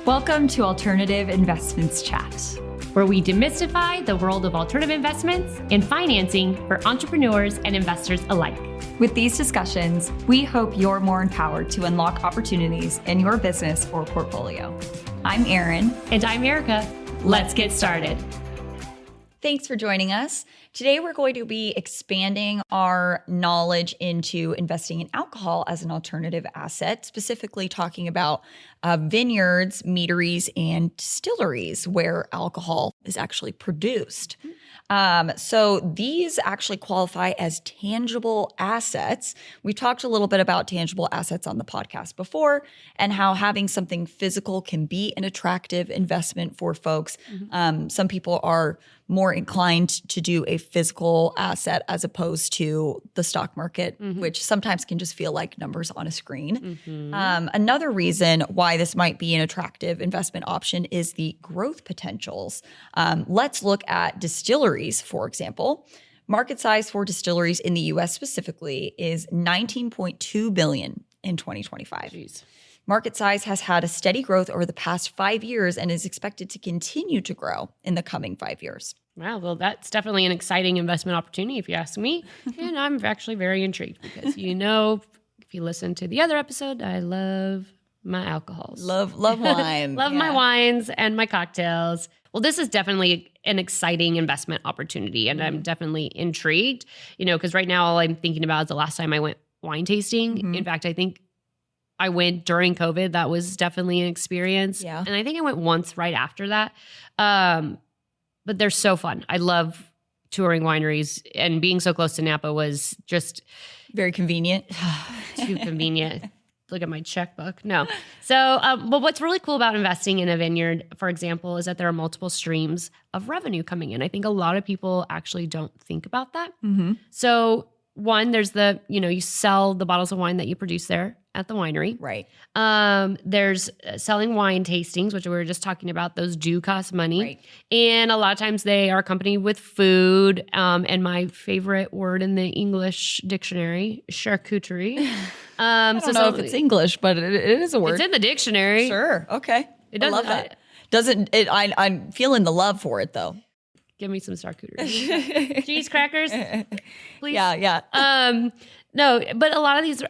Welcome to Alternative Investments Chat, where we demystify the world of alternative investments and financing for entrepreneurs and investors alike. With these discussions, we hope you're more empowered to unlock opportunities in your business or portfolio. I'm Erin. And I'm Erica. Let's get started. Thanks for joining us. Today, we're going to be expanding our knowledge into investing in alcohol as an alternative asset, specifically talking about vineyards, meaderies, and distilleries where alcohol is actually produced. So these actually qualify as tangible assets. We talked a little bit about tangible assets on the podcast before and how having something physical can be an attractive investment for folks. Some people are more inclined to do a physical asset as opposed to the stock market, which sometimes can just feel like numbers on a screen. Another reason why this might be an attractive investment option is the growth potentials. Let's look at distilleries, for example. Market size for distilleries in the US specifically is $19.2 billion in 2025. Jeez. Market size has had a steady growth over the past 5 years and is expected to continue to grow in the coming 5 years. Wow, well, that's definitely an exciting investment opportunity if you ask me. And I'm actually very intrigued because, if you listen to the other episode, I love my alcohols. Love wine. Love my wines and my cocktails. Well, this is definitely an exciting investment opportunity, and I'm definitely intrigued, because right now all I'm thinking about is the last time I went wine tasting. In fact, I think I went during COVID. That was definitely an experience. Yeah. And I think I went once right after that. But they're so fun. I love touring wineries, and being so close to Napa was just very convenient. Too convenient. Look at my checkbook. No. So, but what's really cool about investing in a vineyard, for example, is that there are multiple streams of revenue coming in. I think a lot of people actually don't think about that. So one, there's you sell the bottles of wine that you produce there at the winery. Right. There's selling wine tastings, which we were just talking about. Those do cost money. Right. And a lot of times they are accompanied with food. And my favorite word in the English dictionary, charcuterie. I don't know if it's English, but it is a word. It's in the dictionary. Sure. Okay. It doesn't, I love that. I'm feeling the love for it though. Give me some charcuterie. Cheese crackers, please. Yeah. No, but a lot of these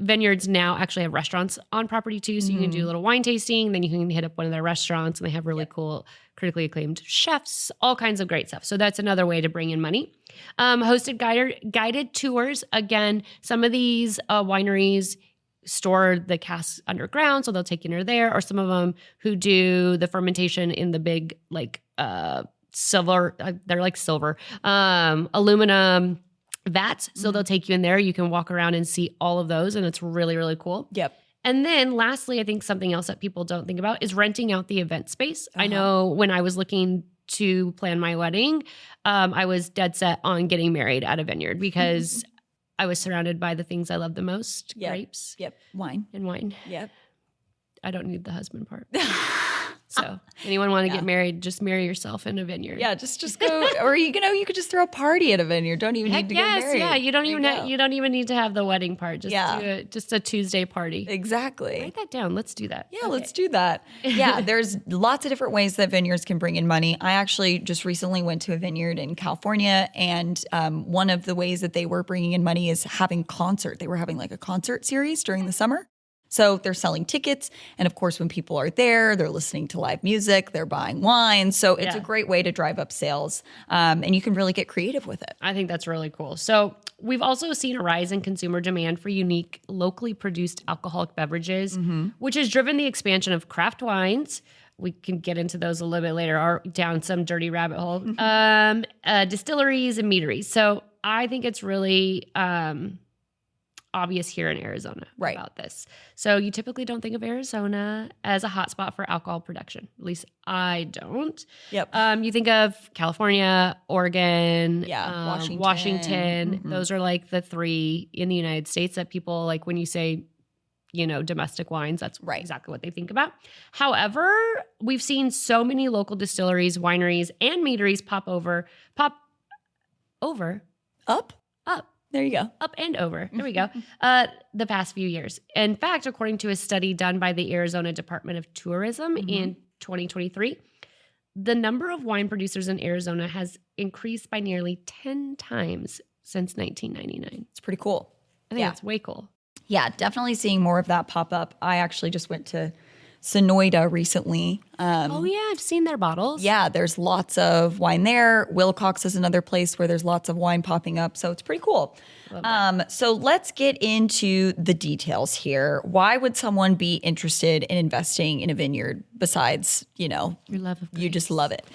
vineyards now actually have restaurants on property too. So you can do a little wine tasting, then you can hit up one of their restaurants, and they have really cool, critically acclaimed chefs, all kinds of great stuff. So that's another way to bring in money. Hosted guided tours. Again, some of these wineries store the casks underground, so they'll take you near there, or some of them who do the fermentation in the big silver, they're like silver, aluminum vats. So they'll take you in there. You can walk around and see all of those, and it's really, really cool. Yep. And then lastly, I think something else that people don't think about is renting out the event space. I know when I was looking to plan my wedding, I was dead set on getting married at a vineyard because I was surrounded by the things I love the most, grapes. Yep. Wine. And wine. Yep. I don't need the husband part. So anyone want to get married, just marry yourself in a vineyard. Yeah, just go, or you could just throw a party at a vineyard. Don't even need to get married. Yeah, you don't even need to have the wedding part. Just do just a Tuesday party. Exactly. Write that down. Let's do that. Yeah, let's do that. Yeah, there's lots of different ways that vineyards can bring in money. I actually just recently went to a vineyard in California, and one of the ways that they were bringing in money is having concert. They were having like a concert series during the summer. So they're selling tickets. And of course, when people are there, they're listening to live music, they're buying wine. So it's a great way to drive up sales. And you can really get creative with it. I think that's really cool. So we've also seen a rise in consumer demand for unique, locally produced alcoholic beverages, which has driven the expansion of craft wines. We can get into those a little bit later, or down some dirty rabbit hole. Distilleries and meaderies. So I think it's really obvious here in Arizona about this. So you typically don't think of Arizona as a hotspot for alcohol production. At least I don't. Yep. You think of California, Oregon, Washington. Those are like the three in the United States that people like when you say, domestic wines, that's exactly what they think about. However, we've seen so many local distilleries, wineries, and meaderies pop There you go. Up and over. There we go. The past few years. In fact, according to a study done by the Arizona Department of Tourism in 2023, the number of wine producers in Arizona has increased by nearly 10 times since 1999. It's pretty cool. I think that's way cool. Yeah, definitely seeing more of that pop up. I actually just went to Sonoyta recently. Oh yeah, I've seen their bottles. Yeah, there's lots of wine there. Wilcox is another place where there's lots of wine popping up. So it's pretty cool. So let's get into the details here. Why would someone be interested in investing in a vineyard besides, your love of grapes? You just love it.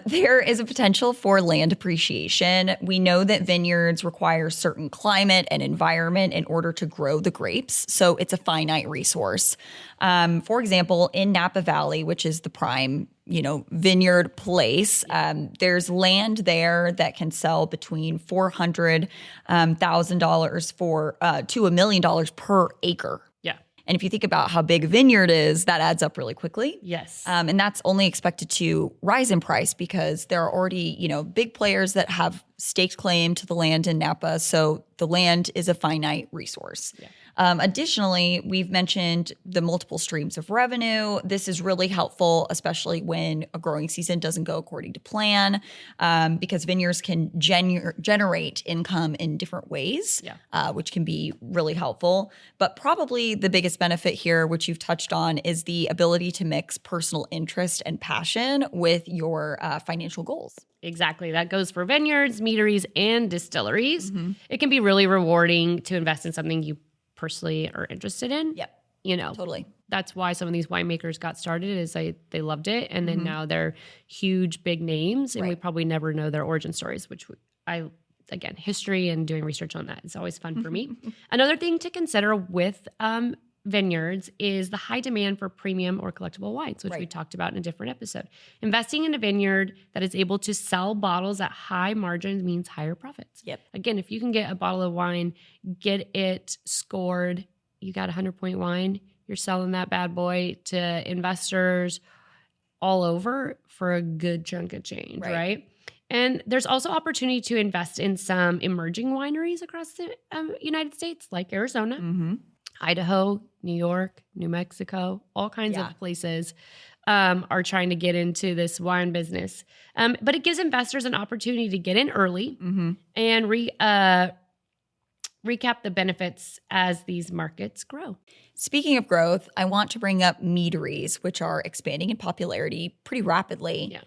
There is a potential for land appreciation. We know that vineyards require certain climate and environment in order to grow the grapes. So it's a finite resource. For example, in Napa Valley, which is the prime vineyard place. There's land there that can sell between $400,000 to $1 million per acre. Yeah. And if you think about how big a vineyard is, that adds up really quickly. Yes. And that's only expected to rise in price because there are already, big players that have staked claim to the land in Napa. So the land is a finite resource. Yeah. Additionally, we've mentioned the multiple streams of revenue. This is really helpful, especially when a growing season doesn't go according to plan, because vineyards can generate income in different ways, which can be really helpful. But probably the biggest benefit here, which you've touched on, is the ability to mix personal interest and passion with your financial goals. Exactly. That goes for vineyards, meaderies, and distilleries. It can be really rewarding to invest in something you personally are interested in. Yep. Totally. That's why some of these winemakers got started is they loved it. And then now they're huge, big names and we probably never know their origin stories, which again, history and doing research on that is always fun for me. Another thing to consider with vineyards is the high demand for premium or collectible wines, which we talked about in a different episode. Investing in a vineyard that is able to sell bottles at high margins means higher profits. Yep. Again, if you can get a bottle of wine, get it scored, you got a 100-point wine, you're selling that bad boy to investors all over for a good chunk of change, right? And there's also opportunity to invest in some emerging wineries across the United States, like Arizona, Idaho, New York, New Mexico, all kinds of places are trying to get into this wine business. But it gives investors an opportunity to get in early and recap the benefits as these markets grow. Speaking of growth, I want to bring up meaderies, which are expanding in popularity pretty rapidly. Yeah.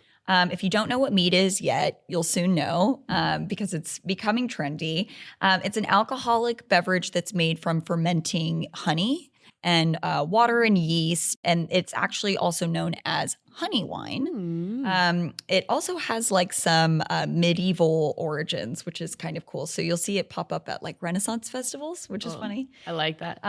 If you don't know what mead is yet, you'll soon know because it's becoming trendy. It's an alcoholic beverage that's made from fermenting honey and water and yeast, and it's actually also known as honey wine. It also has like some medieval origins, which is kind of cool. So you'll see it pop up at like Renaissance festivals, which is funny. I like that.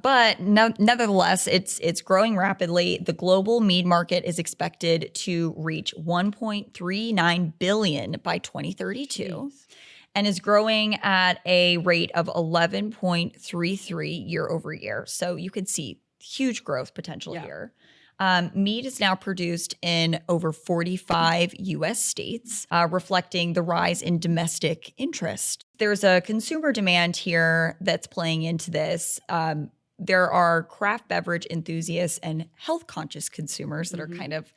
But nevertheless, it's growing rapidly. The global mead market is expected to reach $1.39 billion by 2032. Jeez. And is growing at a rate of 11.33 year over year. So you can see huge growth potential here. Mead is now produced in over 45 U.S. states, reflecting the rise in domestic interest. There's a consumer demand here that's playing into this. There are craft beverage enthusiasts and health-conscious consumers that are kind of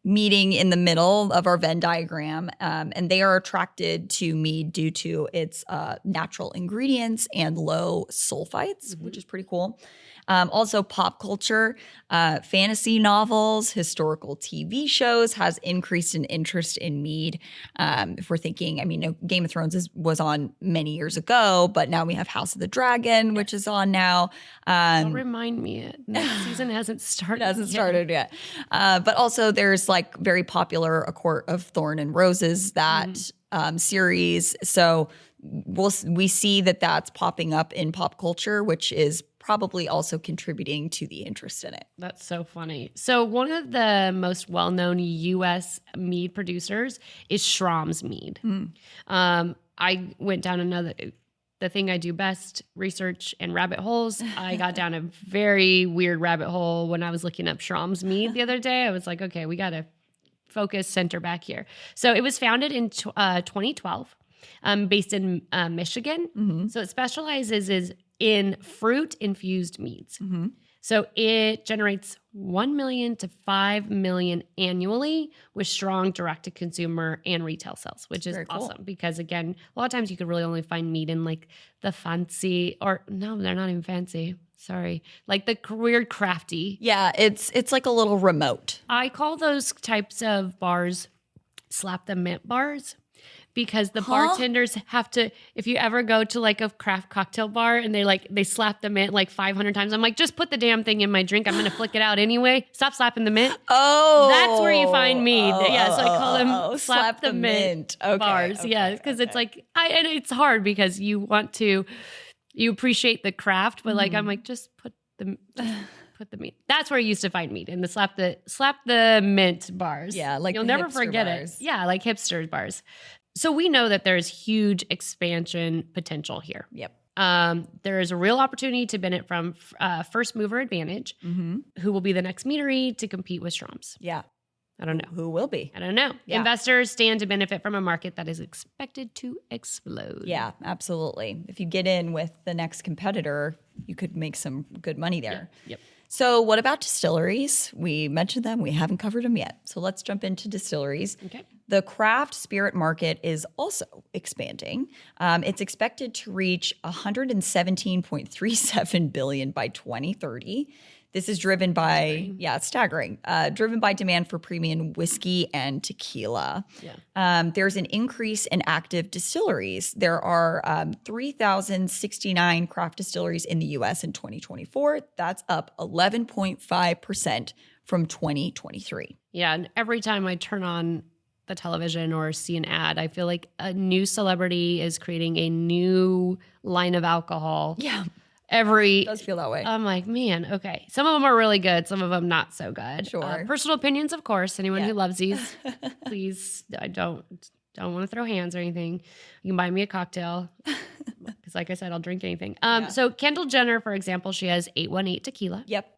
meeting in the middle of our Venn diagram, and they are attracted to mead due to its natural ingredients and low sulfites, which is pretty cool. Also, pop culture, fantasy novels, historical TV shows has increased in interest in mead. If we're thinking, Game of Thrones was on many years ago, but now we have House of the Dragon, which is on now. Don't remind me, next season hasn't started. Yet. But also, there's like very popular A Court of Thorn and Roses, that series. So we see that that's popping up in pop culture, which is probably also contributing to the interest in it. That's so funny. So one of the most well-known U.S. mead producers is Schramm's Mead. I went down the thing I do best, research and rabbit holes. I got down a very weird rabbit hole when I was looking up Schramm's Mead the other day. I was like, okay, we got to focus center back here. So it was founded in 2012. based in Michigan. So it specializes in fruit-infused meads. So it generates 1 million to 5 million annually with strong direct-to-consumer and retail sales, which is awesome because, again, a lot of times you could really only find mead in like the fancy or no, they're not even fancy. Sorry. Like the weird crafty. Yeah, it's like a little remote. I call those types of bars slap the mint bars. Because the bartenders have to, if you ever go to like a craft cocktail bar and they slap the mint like 500 times, I'm like, just put the damn thing in my drink. I'm going to flick it out anyway. Stop slapping the mint. Oh. That's where you find mead. So I call them slap the mint bars. Okay, because it's like, and it's hard because you appreciate the craft, but like, I'm like, just put the meat. That's where you used to find meat in the slap the mint bars. Yeah, like you'll the never hipster forget bars. it. Yeah, like hipster bars. So we know that there's huge expansion potential here. Yep. There is a real opportunity to benefit from first mover advantage. Who will be the next meadery to compete with Strom's? Yeah. I don't know. Who will be? I don't know. Yeah. Investors stand to benefit from a market that is expected to explode. Yeah, absolutely. If you get in with the next competitor, you could make some good money there. Yep. So what about distilleries? We mentioned them. We haven't covered them yet. So let's jump into distilleries. Okay. The craft spirit market is also expanding. It's expected to reach $117.37 billion by 2030. This is driven by, it's staggering, driven by demand for premium whiskey and tequila. Yeah. There's an increase in active distilleries. There are 3,069 craft distilleries in the U.S. in 2024. That's up 11.5% from 2023. Yeah, and every time I turn on the television or see an ad, I feel like a new celebrity is creating a new line of alcohol. Yeah. It does feel that way. I'm like, man, okay. Some of them are really good. Some of them not so good. Sure. Personal opinions, of course. Anyone who loves these, please, I don't want to throw hands or anything. You can buy me a cocktail because, like I said, I'll drink anything. So Kendall Jenner, for example, she has 818 tequila. Yep.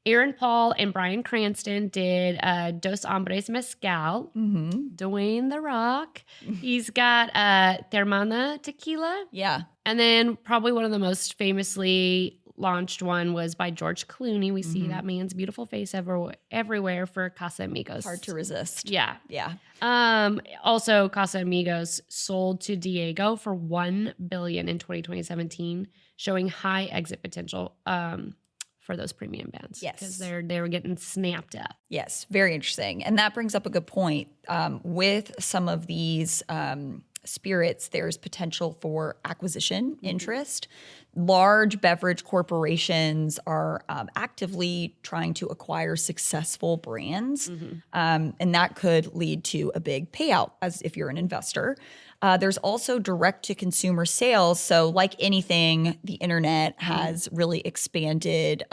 Aaron Paul and Bryan Cranston did Dos Hombres Mezcal. Dwayne The Rock. He's got Termana tequila. Yeah. And then probably one of the most famously launched one was by George Clooney. We see that man's beautiful face everywhere for Casamigos. Hard to resist. Yeah. Yeah. Also, Casamigos sold to Diego for $1 billion in 2017, showing high exit potential for those premium bands. Yes. Because they were getting snapped up. Yes. Very interesting. And that brings up a good point. With some of these spirits, there's potential for acquisition interest. Large beverage corporations are actively trying to acquire successful brands, and that could lead to a big payout as if you're an investor. There's also direct-to-consumer sales. So like anything, the internet has really expanded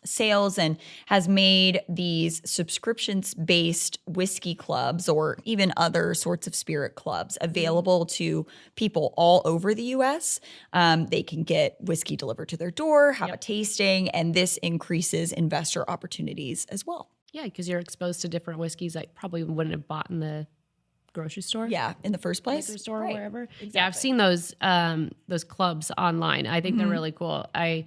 sales and has made these subscriptions-based whiskey clubs or even other sorts of spirit clubs available to people all over the U.S. They can get whiskey delivered to their door, have a tasting, and this increases investor opportunities as well. Yeah, because you're exposed to different whiskeys that probably wouldn't have bought in the grocery store. Yeah, in the first place. Grocery store or wherever. Exactly. Yeah, I've seen those clubs online. I think they're really cool. I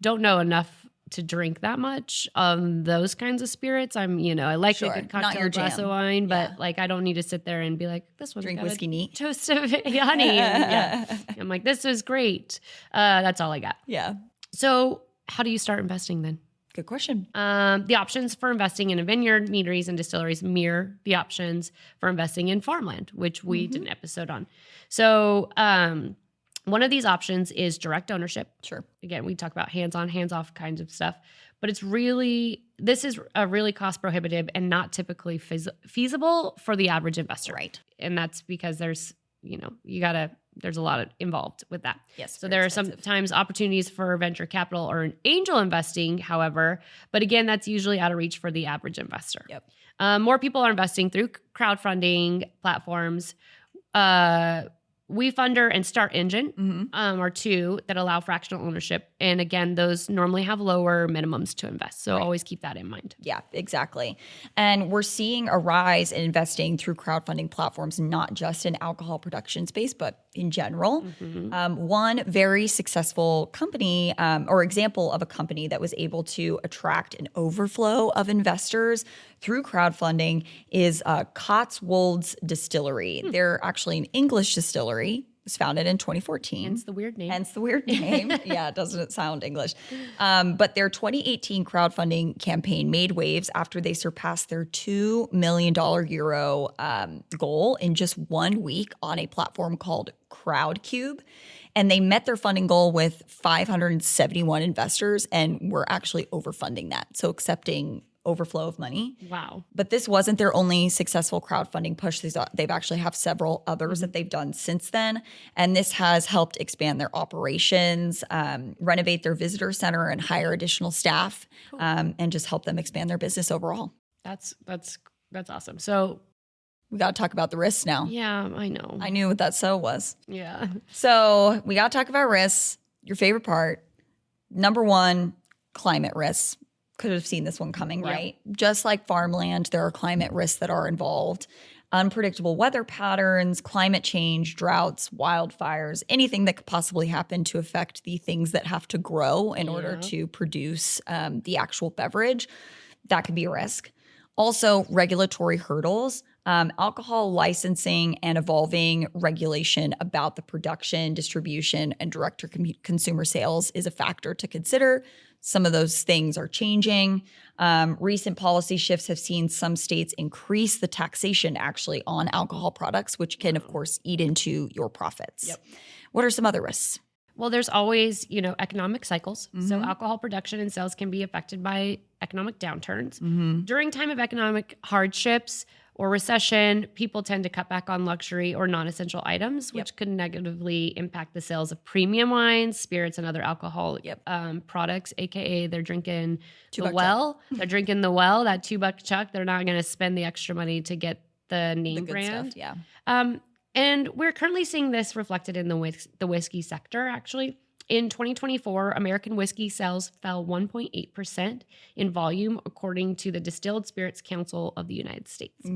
don't know enough to drink that much those kinds of spirits. I like a good cocktail, glass of wine, but like I don't need to sit there and be like, this one's drink got whiskey neat, toast of honey. I'm like, this is great. That's all I got. Yeah. So how do you start investing then? Good question. The options for investing in a vineyard, meaderies, and distilleries mirror the options for investing in farmland, which we did an episode on. So one of these options is direct ownership. Sure. Again, we talk about hands-on, hands-off kinds of stuff, but this is a really cost prohibitive and not typically feasible for the average investor. Right. And that's because there's a lot involved with that. Yes. So there are sometimes opportunities for venture capital or an angel investing, however, but again, that's usually out of reach for the average investor. Yep. More people are investing through crowdfunding platforms, WeFunder and Start Engine are two that allow fractional ownership. And again, those normally have lower minimums to invest. So always keep that in mind. Yeah, exactly. And we're seeing a rise in investing through crowdfunding platforms, not just in alcohol production space, but in general. One very successful company or example of a company that was able to attract an overflow of investors through crowdfunding is Cotswolds Distillery. They're actually an English distillery. It was founded in 2014. Hence the weird name. Yeah, doesn't it sound English? But their 2018 crowdfunding campaign made waves after they surpassed their $2 million euro goal in just 1 week on a platform called Crowdcube. And they met their funding goal with 571 investors and were actually overfunding that. So accepting overflow of money. Wow. But this wasn't their only successful crowdfunding push. They've actually have several others that they've done since then. And this has helped expand their operations, renovate their visitor center and hire additional staff, and just help them expand their business overall. That's awesome. So we got to talk about the risks now. yeah, I know. I knew what that so was. Yeah. So we got to talk about risks. Your favorite part. Number one, climate risks. Could have seen this one coming, right? Just like farmland, there are climate risks that are involved. Unpredictable weather patterns, climate change, droughts, wildfires, anything that could possibly happen to affect the things that have to grow in order to produce the actual beverage. That could be a risk. Also, regulatory hurdles. Alcohol licensing and evolving regulation about the production, distribution, and direct-to-consumer sales is a factor to consider. Some of those things are changing. Recent policy shifts have seen some states increase the taxation actually on alcohol products, which can, of course, eat into your profits. What are some other risks? Well, there's always, economic cycles. So alcohol production and sales can be affected by economic downturns. During time of economic hardships or recession, people tend to cut back on luxury or non-essential items, which could negatively impact the sales of premium wines, spirits, and other alcoholic products, aka they're drinking the well. They're drinking the well, that $2 chuck. They're not going to spend the extra money to get the name brand. Stuff, And we're currently seeing this reflected in the whiskey sector, actually. In 2024, American whiskey sales fell 1.8% in volume, according to the Distilled Spirits Council of the United States.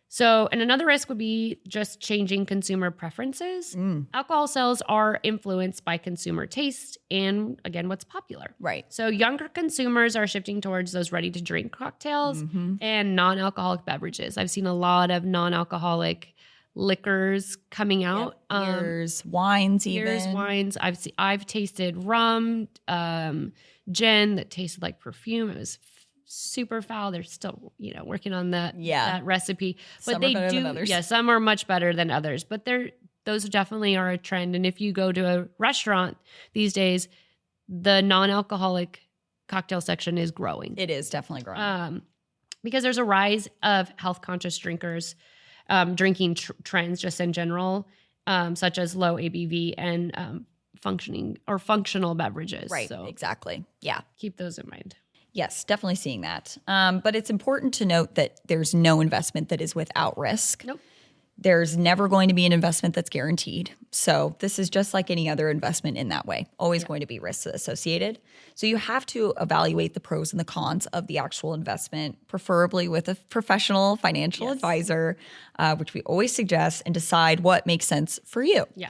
So, and another risk would be just changing consumer preferences. Alcohol sales are influenced by consumer taste and, again, what's popular. Right. So younger consumers are shifting towards those ready-to-drink cocktails and non-alcoholic beverages. I've seen a lot of non-alcoholic liquors coming out. Beers, wines, beers, wines. I've tasted rum, gin that tasted like perfume. It was super foul. They're still, working on that recipe. But some are better than others. Yeah, some are much better than others. But those definitely are a trend. And if you go to a restaurant these days, the non-alcoholic cocktail section is growing. It is definitely growing. Because there's a rise of health-conscious drinkers. Drinking trends just in general, such as low ABV and functional beverages. Right, so exactly. Yeah. Keep those in mind. Yes, definitely seeing that. But it's important to note that there's no investment that is without risk. Nope. There's never going to be an investment that's guaranteed. So this is just like any other investment in that way. Always going to be risks associated. So you have to evaluate the pros and the cons of the actual investment, preferably with a professional financial advisor, which we always suggest, and decide what makes sense for you. Yeah.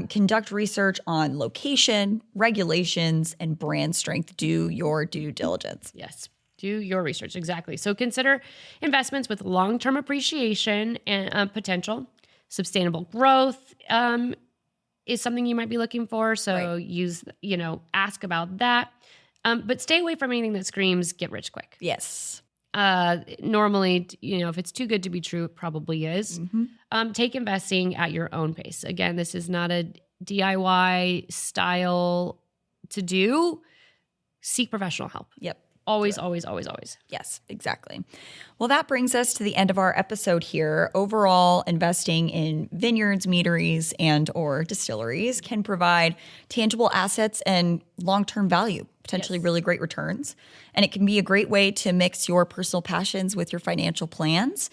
Conduct research on location, regulations, and brand strength. Do your due diligence. Yes. Do your research. Exactly. So consider investments with long-term appreciation and potential. Sustainable growth is something you might be looking for. So ask about that. But stay away from anything that screams get rich quick. Yes. Normally, if it's too good to be true, it probably is. Take investing at your own pace. Again, this is not a DIY style to do. Seek professional help. Yep. Always, always, always, always. Yes, exactly. Well, that brings us to the end of our episode here. Overall, investing in vineyards, meaderies, and or distilleries can provide tangible assets and long-term value, potentially really great returns. And it can be a great way to mix your personal passions with your financial plans,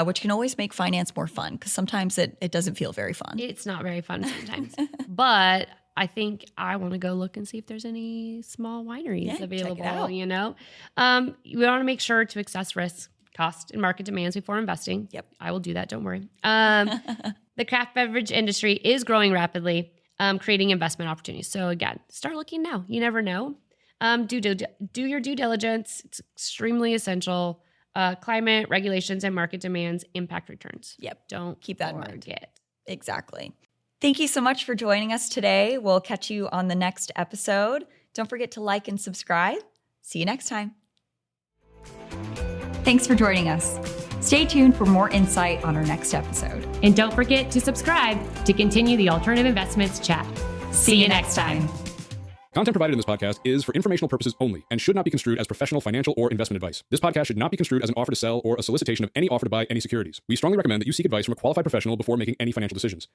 which can always make finance more fun because sometimes it doesn't feel very fun. It's not very fun sometimes. But I think I want to go look and see if there's any small wineries available. Check it out. You know, we want to make sure to assess risk, cost, and market demands before investing. Yep. I will do that. Don't worry. The craft beverage industry is growing rapidly, creating investment opportunities. So again, start looking now. You never know. Do your due diligence. It's extremely essential. Climate regulations and market demands impact returns. Yep. Don't keep that in mind. Forget. Exactly. Thank you so much for joining us today. We'll catch you on the next episode. Don't forget to like and subscribe. See you next time. Thanks for joining us. Stay tuned for more insight on our next episode. And don't forget to subscribe to continue the alternative investments chat. See you next time. Content provided in this podcast is for informational purposes only and should not be construed as professional, financial, or investment advice. This podcast should not be construed as an offer to sell or a solicitation of any offer to buy any securities. We strongly recommend that you seek advice from a qualified professional before making any financial decisions.